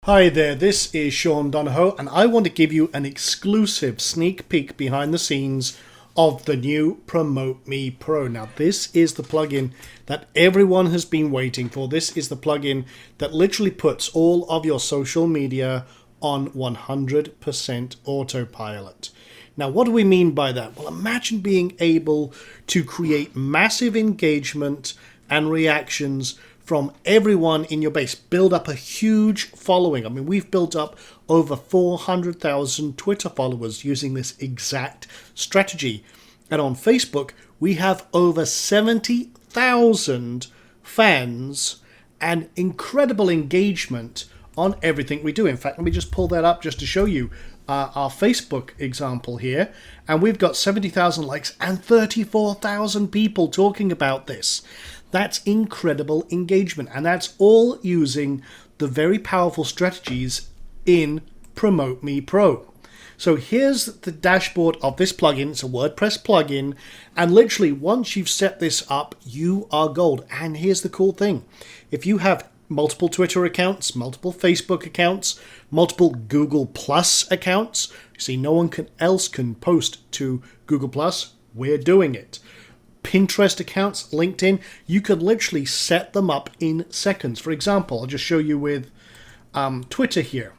Hi there, this is Sean Donahoe, and I want to give you an exclusive sneak peek behind the scenes of the new Promote Me Pro. Now, this is the plugin that everyone has been waiting for. This is the plugin that literally puts all of your social media on 100% autopilot. Now, what do we mean by that? Well, imagine being able to create massive engagement and reactions from everyone in your base. Build up a huge following. I mean, we've built up over 400,000 Twitter followers using this exact strategy. And on Facebook, we have over 70,000 fans and incredible engagement on everything we do. In fact, let me just pull that up just to show you our Facebook example here. And we've got 70,000 likes and 34,000 people talking about this. That's incredible engagement, and that's all using the very powerful strategies in Promote Me Pro. So here's the dashboard of this plugin. It's a WordPress plugin, and literally once you've set this up, you are gold. And here's the cool thing. If you have multiple Twitter accounts, multiple Facebook accounts, multiple Google Plus accounts, you see no one else can post to Google Plus, we're doing it. Pinterest accounts, LinkedIn, you can literally set them up in seconds. For example, I'll just show you with Twitter here.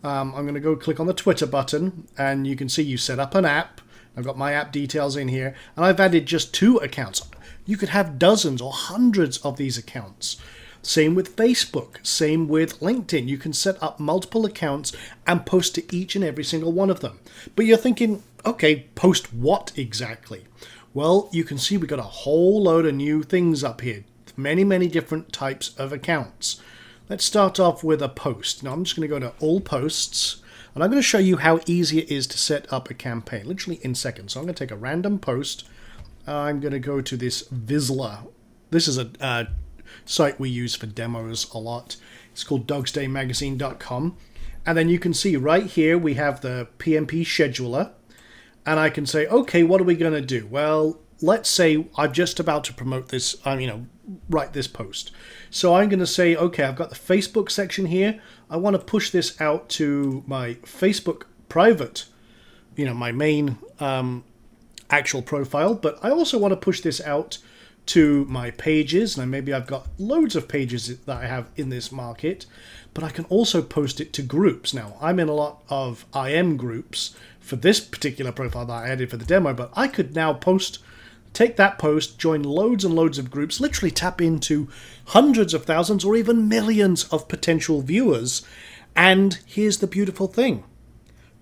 I'm going to go click on the Twitter button, and you can see you set up an app. I've got my app details in here, and I've added just 2 accounts. You could have dozens or hundreds of these accounts. Same with Facebook, same with LinkedIn. You can set up multiple accounts and post to each and every single one of them. But you're thinking, okay, post what exactly? Well, you can see we've got a whole load of new things up here. Many different types of accounts. Let's start off with a post. Now I'm just going to go to all posts, and I'm going to show you how easy it is to set up a campaign, literally in seconds. So I'm going to take a random post. I'm going to go to this Vizsla. This is a site we use for demos a lot. It's called dogsdaymagazine.com. And then you can see right here we have the PMP scheduler. And I can say, okay, what are we going to do? Well, let's say I'm just about to promote this, write this post. So I'm going to say, okay, I've got the Facebook section here. I want to push this out to my Facebook private, my main actual profile. But I also want to push this out to my pages. Now, maybe I've got loads of pages that I have in this market, but I can also post it to groups. Now, I'm in a lot of IM groups for this particular profile that I added for the demo, but I could now take that post, join loads and loads of groups, literally tap into hundreds of thousands or even millions of potential viewers. And here's the beautiful thing.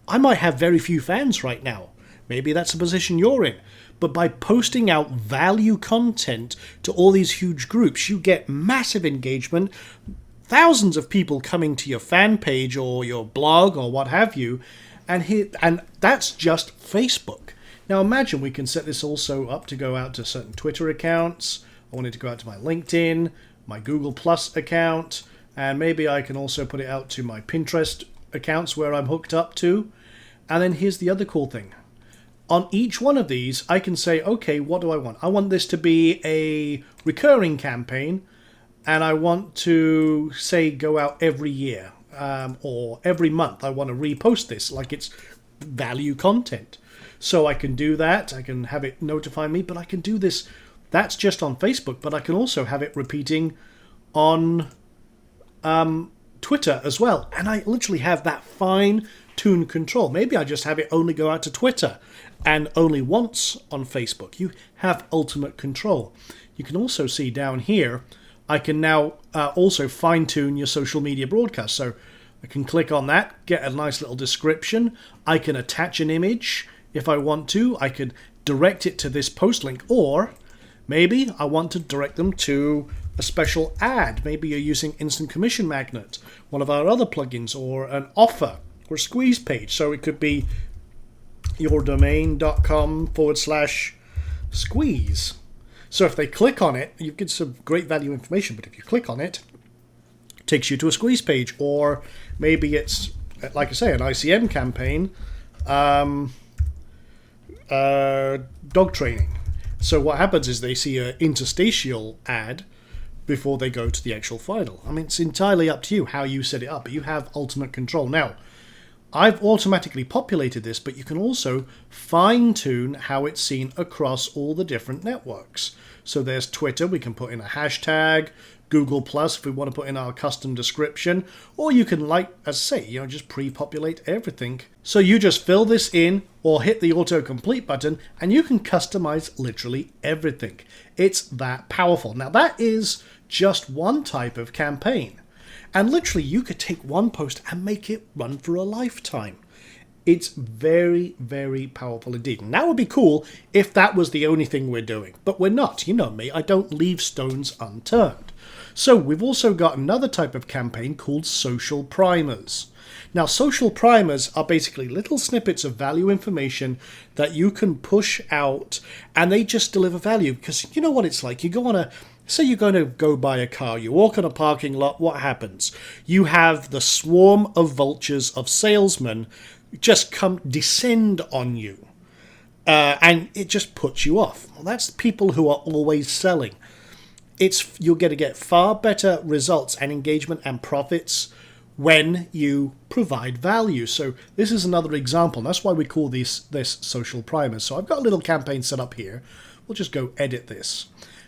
I might have very few fans right now. Maybe that's the position you're in. But by posting out value content to all these huge groups, you get massive engagement, thousands of people coming to your fan page or your blog or what have you, and that's just Facebook. Now imagine we can set this also up to go out to certain Twitter accounts. I want it to go out to my LinkedIn, my Google Plus account, and maybe I can also put it out to my Pinterest accounts where I'm hooked up to. And then here's the other cool thing. On each one of these, I can say, okay, what do I want? I want this to be a recurring campaign, and I want to, say, go out every year or every month. I want to repost this like it's value content. So I can do that. I can have it notify me, but I can do this. That's just on Facebook, but I can also have it repeating on Twitter as well. And I literally have that fine-tuned control. Maybe I just have it only go out to Twitter and only once on Facebook. You have ultimate control. You can also see down here, I can now also fine-tune your social media broadcast. So I can click on that, get a nice little description. I can attach an image if I want to. I could direct it to this post link, or maybe I want to direct them to a special ad. Maybe you're using Instant Commission Magnet, one of our other plugins, or an offer or a squeeze page. So it could be yourdomain.com/squeeze. So if they click on it, you get some great value information. But if you click on it, it takes you to a squeeze page. Or maybe it's, like I say, an ICM campaign, dog training. So what happens is they see an interstitial ad before they go to the actual final. I mean, it's entirely up to you how you set it up, but you have ultimate control. Now, I've automatically populated this, but you can also fine-tune how it's seen across all the different networks. So there's Twitter, we can put in a hashtag, Google Plus if we want to put in our custom description, or you can, like I say, just pre-populate everything. So you just fill this in or hit the autocomplete button and you can customize literally everything. It's that powerful. Now that is just one type of campaign. And literally you could take one post and make it run for a lifetime. It's very, very powerful indeed. And that would be cool if that was the only thing we're doing. But we're not. You know me, I don't leave stones unturned. So we've also got another type of campaign called social primers. Now, social primers are basically little snippets of value information that you can push out and they just deliver value, because you know what it's like. You go on say you're going to go buy a car, you walk on a parking lot, what happens? You have the swarm of vultures of salesmen just descend on you. And it just puts you off. Well, that's people who are always selling. You're going to get far better results and engagement and profits when you provide value. So this is another example. That's why we call this social primers. So I've got a little campaign set up here. We'll just go edit this.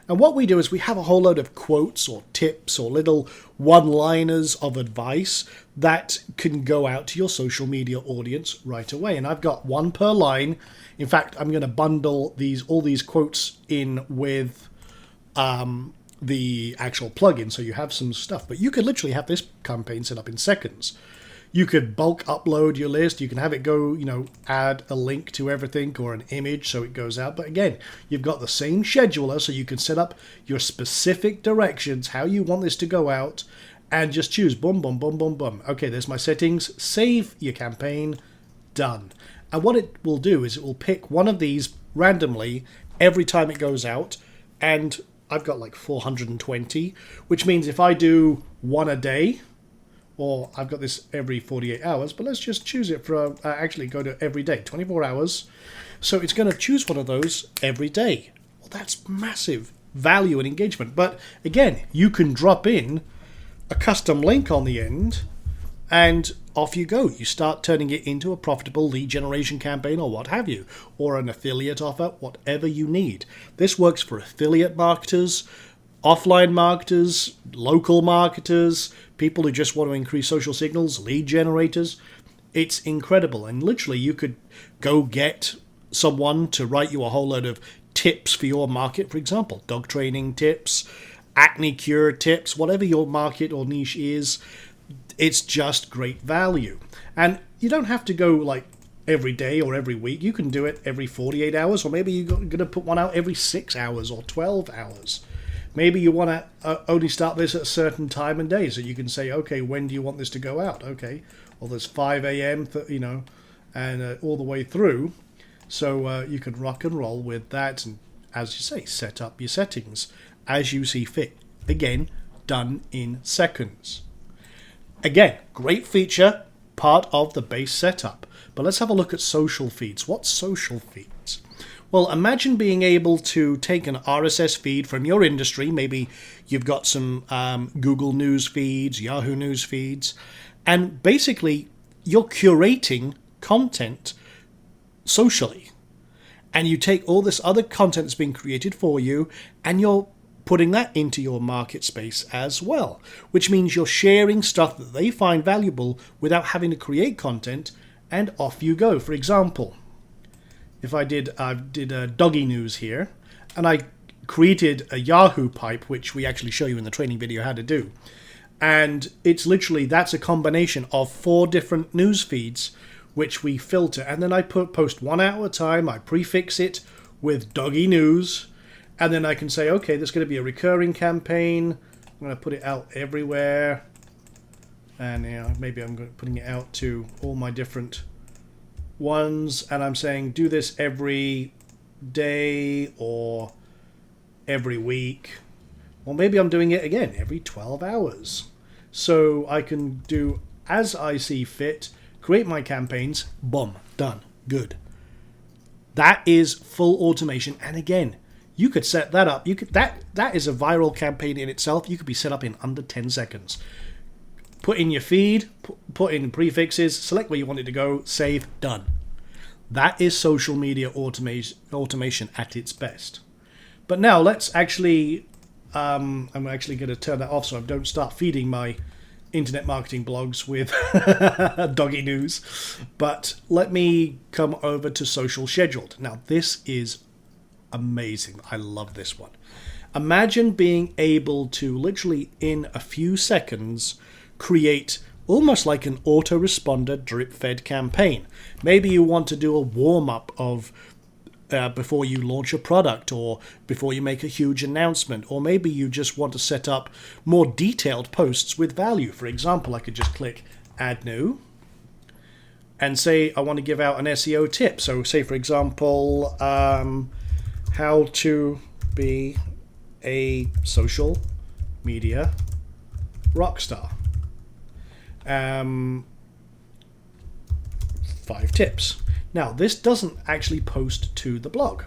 And what we do is we have a whole load of quotes or tips or little one-liners of advice that can go out to your social media audience right away. And I've got one per line. In fact, I'm going to bundle all these quotes in with the actual plugin, so you have some stuff. But you could literally have this campaign set up in seconds. You could bulk upload your list. You can have it go, add a link to everything or an image so it goes out. But again, you've got the same scheduler, so you can set up your specific directions, how you want this to go out, and just choose boom, boom, boom, boom, boom. Okay, there's my settings. Save your campaign. Done. And what it will do is it will pick one of these randomly every time it goes out, and I've got like 420, which means if I do one a day, or I've got this every 48 hours, but let's just choose it for, actually go to every day, 24 hours. So it's going to choose one of those every day. Well, that's massive value and engagement. But again, you can drop in a custom link on the end and off you go. You start turning it into a profitable lead generation campaign or what have you, or an affiliate offer, whatever you need. This works for affiliate marketers, offline marketers, local marketers, people who just want to increase social signals, lead generators. It's incredible. And literally you could go get someone to write you a whole load of tips for your market, for example, dog training tips, acne cure tips, whatever your market or niche is. It's just great value. And you don't have to go like every day or every week. You can do it every 48 hours, or maybe you're going to put one out every 6 hours or 12 hours. Maybe you want to only start this at a certain time and day, so you can say, okay, when do you want this to go out? Okay, well, there's 5 a.m., and all the way through. So you can rock and roll with that, and as you say, set up your settings as you see fit. Again, done in seconds. Again, great feature, part of the base setup. But let's have a look at social feeds. What's social feeds? Well, imagine being able to take an RSS feed from your industry. Maybe you've got some Google News feeds, Yahoo News feeds, and basically you're curating content socially. And you take all this other content that's been created for you and you're putting that into your market space as well, which means you're sharing stuff that they find valuable without having to create content, and off you go. For example, if I did a doggy news here, and I created a Yahoo pipe, which we actually show you in the training video how to do, and it's literally, that's a combination of 4 different news feeds which we filter, and then I post one out at a time. I prefix it with doggy news, and then I can say, okay, there's going to be a recurring campaign. I'm going to put it out everywhere, and maybe I'm putting it out to all my different ones, and I'm saying do this every day or every week, or maybe I'm doing it again every 12 hours. So I can do as I see fit, create my campaigns, boom, done, good. That is full automation, and again, You could set that up. You could that is a viral campaign in itself. You could be set up in under 10 seconds. Put in your feed, put in prefixes, select where you want it to go, save, done. That is social media automation at its best. But now let's actually, I'm actually going to turn that off so I don't start feeding my internet marketing blogs with doggy news. But let me come over to Social Scheduled. Now this is amazing. I love this one. Imagine being able to literally in a few seconds create almost like an autoresponder drip-fed campaign. Maybe you want to do a warm-up of before you launch a product or before you make a huge announcement, or maybe you just want to set up more detailed posts with value. For example, I could just click Add New and say I want to give out an SEO tip. So say, for example, how to be a social media rock star. 5 tips. Now, this doesn't actually post to the blog.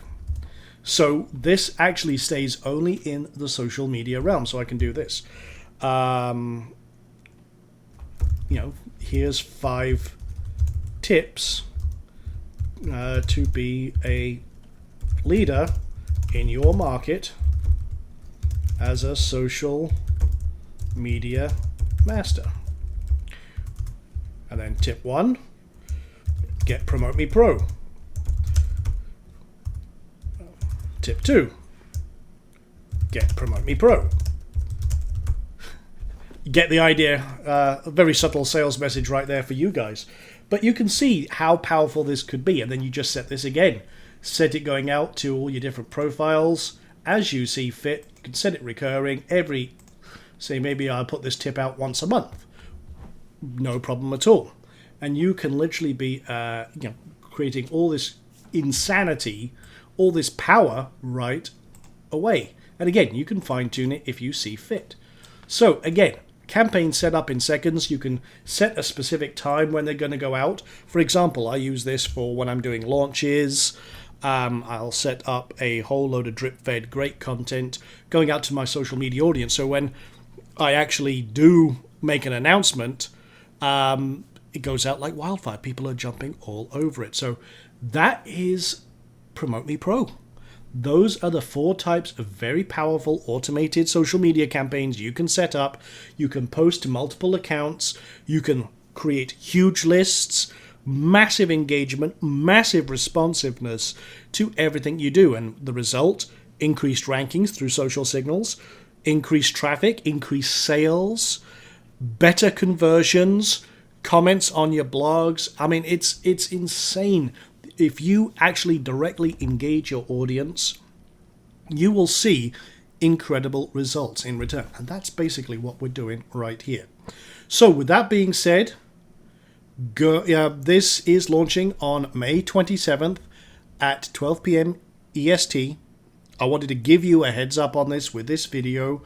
So this actually stays only in the social media realm. So I can do this. Here's 5 tips to be a leader in your market as a social media master. And then tip 1, get Promote Me Pro. Tip 2, get Promote Me Pro. You get the idea. A very subtle sales message right there for you guys. But you can see how powerful this could be. And then you just set this again. Set it going out to all your different profiles as you see fit. You can set it recurring say maybe I'll put this tip out once a month. No problem at all. And you can literally be creating all this insanity, all this power right away. And again, you can fine tune it if you see fit. So again, campaign set up in seconds. You can set a specific time when they're going to go out. For example, I use this for when I'm doing launches. I'll set up a whole load of drip-fed great content going out to my social media audience. So when I actually do make an announcement, it goes out like wildfire. People are jumping all over it. So that is Promote Me Pro. Those are the 4 types of very powerful automated social media campaigns you can set up. You can post to multiple accounts. You can create huge lists, massive engagement, massive responsiveness to everything you do. And the result, increased rankings through social signals, increased traffic, increased sales, better conversions, comments on your blogs. I mean, it's insane. If you actually directly engage your audience, you will see incredible results in return. And that's basically what we're doing right here. So with that being said, this is launching on May 27th at 12 p.m. EST. I wanted to give you a heads up on this with this video.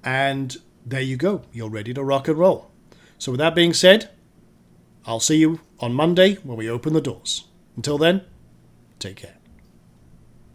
And there you go. You're ready to rock and roll. So with that being said, I'll see you on Monday when we open the doors. Until then, take care.